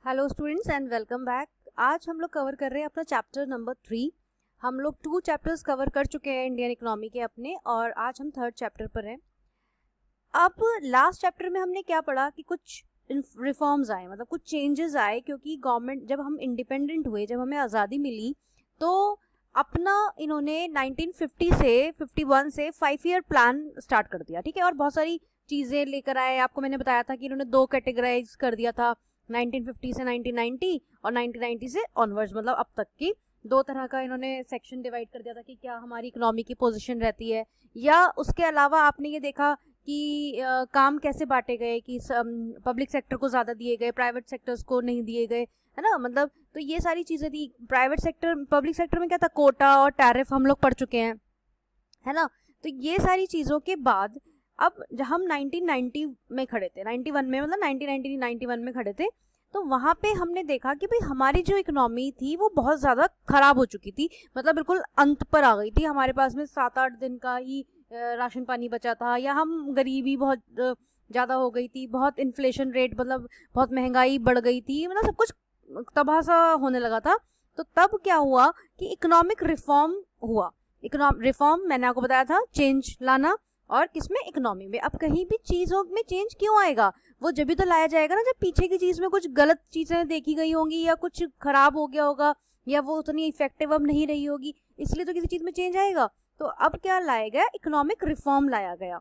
Hello students and welcome back. आज हम लोग कवर कर रहे हैं अपना चैप्टर नंबर 3। हम लोग 2 चैप्टर्स कवर कर चुके हैं इंडियन इकोनॉमी के अपने, और आज हम 3rd चैप्टर पर हैं। अब लास्ट चैप्टर में हमने क्या पढ़ा कि कुछ रिफॉर्म्स आए, मतलब कुछ चेंजेस आए, क्योंकि गवर्नमेंट जब हम इंडिपेंडेंट हुए, जब हमें आज़ादी मिली, तो अपना इन्होंने 1950 से 51 से 5 ईयर प्लान स्टार्ट कर दिया, ठीक है। और बहुत सारी चीज़ें लेकर आए। आपको मैंने बताया था कि इन्होंने 2 कैटेगराइज कर दिया था, 1950 से 1990 और 1990 से ऑनवर्ड्स, मतलब अब तक की 2 तरह का इन्होंने सेक्शन डिवाइड कर दिया था कि क्या हमारी इकोनॉमी की पोजीशन रहती है। या उसके अलावा आपने ये देखा कि काम कैसे बांटे गए, कि पब्लिक सेक्टर को ज़्यादा दिए गए, प्राइवेट सेक्टर्स को नहीं दिए गए, है ना। मतलब तो ये सारी चीज़ें थी। प्राइवेट सेक्टर, पब्लिक सेक्टर में क्या था, कोटा और टैरिफ हम लोग पढ़ चुके हैं, है ना। तो ये सारी चीज़ों के बाद अब जब हम 1990 में खड़े थे, 91 में, मतलब 1990 91 में खड़े थे, तो वहाँ पे हमने देखा कि भाई हमारी जो इकोनॉमी थी वो बहुत ज़्यादा ख़राब हो चुकी थी, मतलब बिल्कुल अंत पर आ गई थी। हमारे पास में 7-8 दिन का ही राशन पानी बचा था, या हम गरीबी बहुत ज़्यादा हो गई थी, बहुत इन्फ्लेशन रेट, मतलब बहुत महंगाई बढ़ गई थी, मतलब सब कुछ तबाह सा होने लगा था। तो तब क्या हुआ कि इकोनॉमिक रिफॉर्म हुआ। इकोनॉमिक रिफॉर्म मैंने आपको बताया था, चेंज लाना, और किसमें, इकोनॉमी में। अब कहीं भी चीज़ों में चेंज क्यों आएगा, वो जब भी तो लाया जाएगा ना जब पीछे की चीज़ में कुछ गलत चीज़ें देखी गई होंगी, या कुछ खराब हो गया होगा, या वो उतनी इफेक्टिव अब नहीं रही होगी, इसलिए तो किसी चीज़ में चेंज आएगा। तो अब क्या लाया गया, इकोनॉमिक रिफॉर्म लाया गया।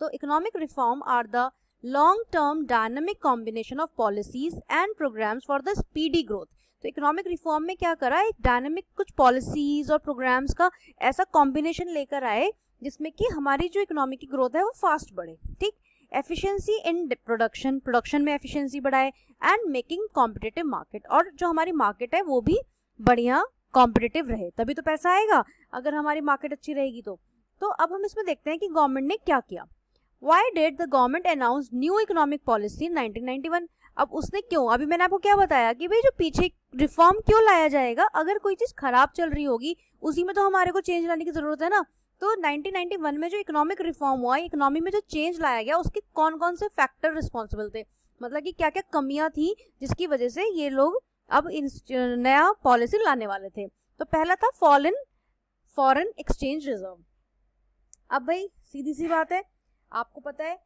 तो economic reform are the long term dynamic combination of policies and programs for the speedy growth. तो इकोनॉमिक रिफॉर्म में क्या करा, एक डायनामिक कुछ पॉलिसीज और प्रोग्राम्स का ऐसा कॉम्बिनेशन लेकर आए जिसमें कि हमारी जो इकोनॉमी की ग्रोथ है वो फास्ट बढ़े, ठीक। एफिशिएंसी इन प्रोडक्शन में एफिशिएंसी बढ़ाए, एंड मेकिंग कॉम्पिटिटिव मार्केट, और जो हमारी मार्केट है वो भी बढ़िया कॉम्पिटिटिव रहे, तभी तो पैसा आएगा अगर हमारी मार्केट अच्छी रहेगी तो अब हम इसमें देखते हैं कि गवर्नमेंट ने क्या किया। Why did the government announce new economic policy in 1991? अब उसने क्यों, अभी मैंने आपको क्या बताया कि भाई जो पीछे रिफॉर्म क्यों लाया जाएगा, अगर कोई चीज़ खराब चल रही होगी उसी में तो हमारे को चेंज लाने की ज़रूरत है ना। तो 1991 में जो इकोनॉमिक रिफॉर्म हुआ, इकोनॉमी में जो चेंज लाया गया, उसके कौन कौन से फैक्टर रिस्पॉन्सिबल थे, मतलब कि क्या क्या कमियां थी जिसकी वजह से ये लोग अब नया पॉलिसी लाने वाले थे। तो पहला था fall in foreign exchange reserve. अब भाई सीधी सी बात है, आपको पता है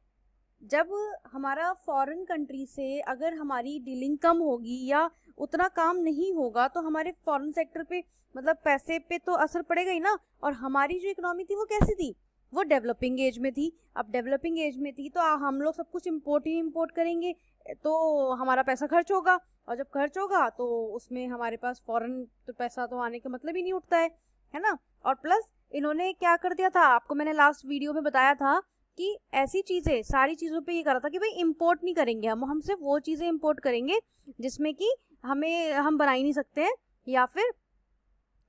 जब हमारा फॉरेन कंट्री से अगर हमारी डीलिंग कम होगी या उतना काम नहीं होगा, तो हमारे फॉरेन सेक्टर पे, मतलब पैसे पे तो असर पड़ेगा ही ना। और हमारी जो इकोनॉमी थी वो कैसी थी, वो डेवलपिंग एज में थी। अब डेवलपिंग एज में थी तो हम लोग सब कुछ इम्पोर्ट करेंगे, तो हमारा पैसा खर्च होगा, और जब खर्च होगा तो उसमें हमारे पास फॉरेन तो पैसा तो आने का मतलब ही नहीं उठता है ना। और प्लस इन्होंने क्या कर दिया था, आपको मैंने लास्ट वीडियो में बताया था कि ऐसी चीज़ें, सारी चीज़ों पे ये करा था कि भाई इंपोर्ट नहीं करेंगे, हम सिर्फ वो चीज़ें इंपोर्ट करेंगे जिसमें कि हम बना ही नहीं सकते हैं, या फिर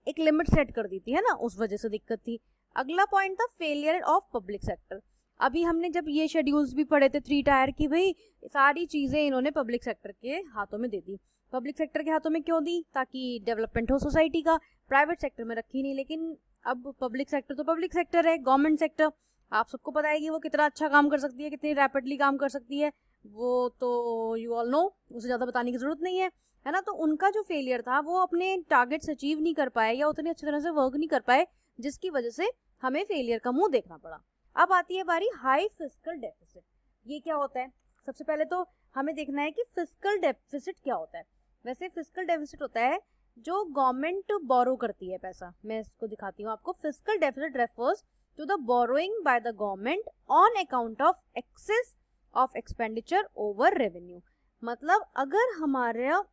एक लिमिट सेट कर दी थी, है ना, उस वजह से दिक्कत थी। अगला पॉइंट था फेलियर ऑफ पब्लिक सेक्टर। अभी हमने जब ये शेड्यूल्स भी पढ़े थे 3 टायर की, भाई सारी चीज़ें इन्होंने पब्लिक सेक्टर के हाथों में दे दी। पब्लिक सेक्टर के हाथों में क्यों दी, ताकि डेवलपमेंट हो सोसाइटी का। प्राइवेट सेक्टर में रखी नहीं, लेकिन अब पब्लिक सेक्टर तो पब्लिक सेक्टर है, गवर्नमेंट सेक्टर आप सबको पता है कि वो कितना अच्छा काम कर सकती है, कितनी रैपिडली काम कर सकती है, वो तो यू ऑल नो, उसे ज़्यादा बताने की ज़रूरत नहीं है ना। तो उनका जो फेलियर था, वो अपने टारगेट्स अचीव नहीं कर पाए या उतनी अच्छी तरह से वर्क नहीं कर पाए, जिसकी वजह से हमें फेलियर का मुंह देखना पड़ा। अब आती है बारी हाई फिस्कल डेफिसिट। ये क्या होता है, सबसे पहले तो हमें देखना है कि फिस्कल डेफिसिट क्या होता है। वैसे फिस्कल डेफिसिट होता है जो गवर्नमेंट बोरो करती है पैसा। मैं इसको दिखाती हूँ आपको। Fiscal deficit refers to the borrowing by the government on account of excess of expenditure over revenue। मतलब अगर हमारा,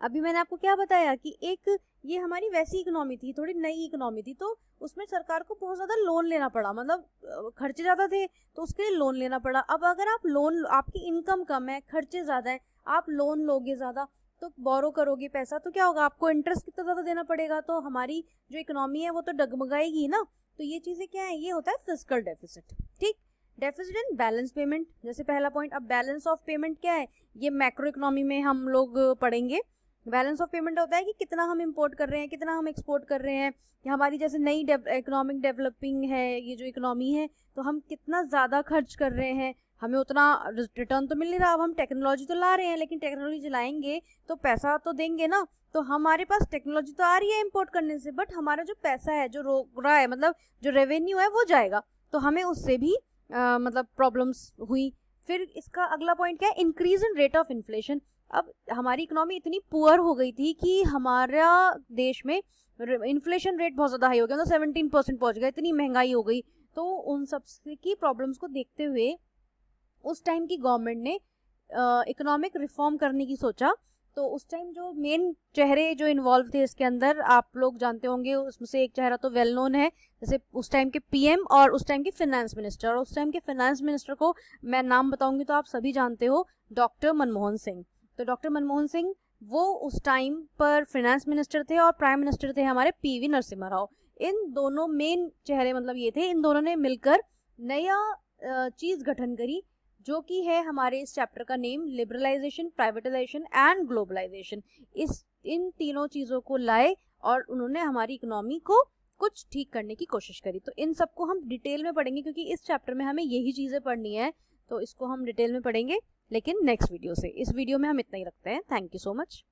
अभी मैंने आपको क्या बताया कि एक ये हमारी वैसी इकोनॉमी थी, थोड़ी नई इकोनॉमी थी, तो उसमें सरकार को बहुत ज़्यादा लोन लेना पड़ा, मतलब खर्चे ज़्यादा थे तो उसके लिए लोन लेना पड़ा। अब अगर आप लोन, आपकी इनकम कम है, खर्चे ज़्यादा है, आप लोन लोगे ज़्यादा, तो बोरो करोगे पैसा, तो क्या होगा, आपको इंटरेस्ट कितना ज़्यादा देना पड़ेगा, तो हमारी जो इकोनॉमी है वो तो डगमगाएगी ना। तो ये चीज़ें क्या है, ये होता है फिस्कल डेफिसिट, ठीक। डेफिसिट इन बैलेंस पेमेंट, जैसे पहला पॉइंट। अब बैलेंस ऑफ पेमेंट क्या है, ये मैक्रो इकोनॉमी में हम लोग पढ़ेंगे। बैलेंस ऑफ पेमेंट होता है कि कितना हम इंपोर्ट कर रहे हैं, कितना हम एक्सपोर्ट कर रहे हैं, कि हमारी जैसे नई इकोनॉमिक डेवलपिंग है ये जो इकोनॉमी है, तो हम कितना ज़्यादा खर्च कर रहे हैं, हमें उतना रिटर्न तो मिल नहीं रहा, अब हम टेक्नोलॉजी तो ला रहे हैं, लेकिन टेक्नोलॉजी लाएंगे तो पैसा तो देंगे ना, तो हमारे पास टेक्नोलॉजी तो आ रही है इम्पोर्ट करने से, बट हमारा जो पैसा है जो रोक रहा है, मतलब जो रेवेन्यू है वो जाएगा, तो हमें उससे भी मतलब प्रॉब्लम्स हुई। फिर इसका अगला पॉइंट क्या है, increase in rate of inflation. अब हमारी इकोनॉमी इतनी पुअर हो गई थी कि हमारा देश में इन्फ्लेशन रेट बहुत ज़्यादा हाई हो गया, मतलब 17% पहुंच गया, इतनी महंगाई हो गई। तो उन सब की प्रॉब्लम्स को देखते हुए उस टाइम की गवर्नमेंट ने इकोनॉमिक रिफॉर्म करने की सोचा। तो उस टाइम जो मेन चेहरे जो इन्वॉल्व थे इसके अंदर, आप लोग जानते होंगे, उसमें से एक चेहरा तो वेल नोन है, जैसे उस टाइम के पीएम और उस टाइम के फाइनेंस मिनिस्टर। और उस टाइम के फाइनेंस मिनिस्टर को मैं नाम बताऊंगी तो आप सभी जानते हो, डॉक्टर मनमोहन सिंह। तो डॉक्टर मनमोहन सिंह वो उस टाइम पर फाइनेंस मिनिस्टर थे, और प्राइम मिनिस्टर थे हमारे पीवी नरसिम्हा राव। इन दोनों मेन चेहरे मतलब ये थे, इन दोनों ने मिलकर नया चीज गठन करी, जो कि है हमारे इस चैप्टर का name, liberalisation, privatisation and globalisation. इन तीनों चीज़ों को लाए और उन्होंने हमारी इकोनॉमी को कुछ ठीक करने की कोशिश करी। तो इन सबको हम डिटेल में पढ़ेंगे, क्योंकि इस चैप्टर में हमें यही चीज़ें पढ़नी है, तो इसको हम डिटेल में पढ़ेंगे, लेकिन नेक्स्ट वीडियो से। इस वीडियो में हम इतना ही रखते हैं। Thank you so much.